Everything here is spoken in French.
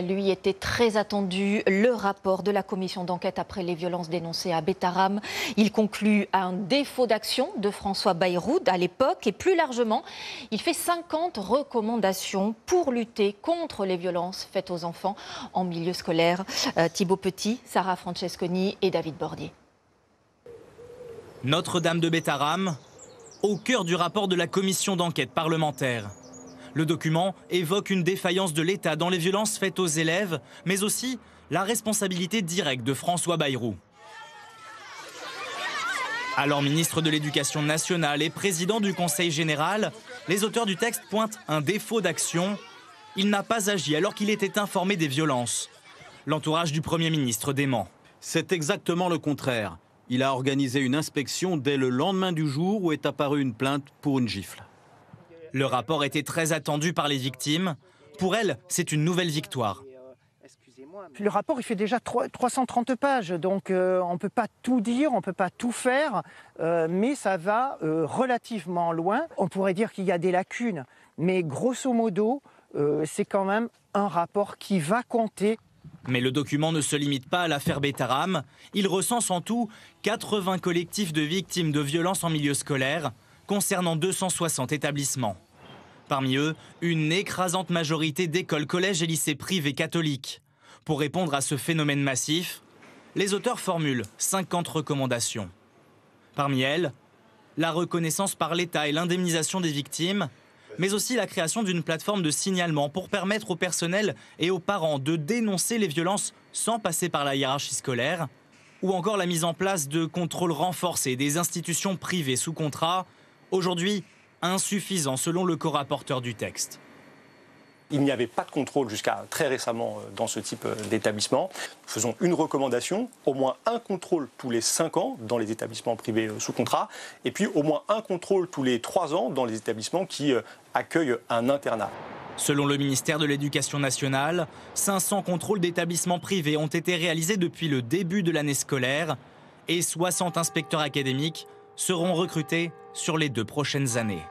lui était très attendu. Le rapport de la commission d'enquête après les violences dénoncées à Betaram. Il conclut à un défaut d'action de François Bayrou à l'époque et plus largement, il fait 50 recommandations pour lutter contre les violences faites aux enfants en milieu scolaire. Thibaut Petit, Sarah Francesconi et David Bordier. Notre-Dame de Betaram, au cœur du rapport de la commission d'enquête parlementaire. Le document évoque une défaillance de l'État dans les violences faites aux élèves, mais aussi la responsabilité directe de François Bayrou. Alors ministre de l'Éducation nationale et président du Conseil général, les auteurs du texte pointent un défaut d'action. Il n'a pas agi alors qu'il était informé des violences. L'entourage du Premier ministre dément. C'est exactement le contraire. Il a organisé une inspection dès le lendemain du jour où est apparue une plainte pour une gifle. Le rapport était très attendu par les victimes. Pour elles, c'est une nouvelle victoire. Le rapport il fait déjà 330 pages, donc on ne peut pas tout dire, on ne peut pas tout faire, mais ça va relativement loin. On pourrait dire qu'il y a des lacunes, mais grosso modo, c'est quand même un rapport qui va compter. Mais le document ne se limite pas à l'affaire Betaram. Il recense en tout 80 collectifs de victimes de violences en milieu scolaire, concernant 260 établissements. Parmi eux, une écrasante majorité d'écoles, collèges et lycées privés catholiques. Pour répondre à ce phénomène massif, les auteurs formulent 50 recommandations. Parmi elles, la reconnaissance par l'État et l'indemnisation des victimes, mais aussi la création d'une plateforme de signalement pour permettre au personnel et aux parents de dénoncer les violences sans passer par la hiérarchie scolaire, ou encore la mise en place de contrôles renforcés des institutions privées sous contrat, aujourd'hui insuffisant selon le co-rapporteur du texte. Il n'y avait pas de contrôle jusqu'à très récemment dans ce type d'établissement. Faisons une recommandation, au moins un contrôle tous les 5 ans dans les établissements privés sous contrat, et puis au moins un contrôle tous les 3 ans dans les établissements qui accueillent un internat. Selon le ministère de l'Éducation nationale, 500 contrôles d'établissements privés ont été réalisés depuis le début de l'année scolaire et 60 inspecteurs académiques seront recrutés sur les 2 prochaines années.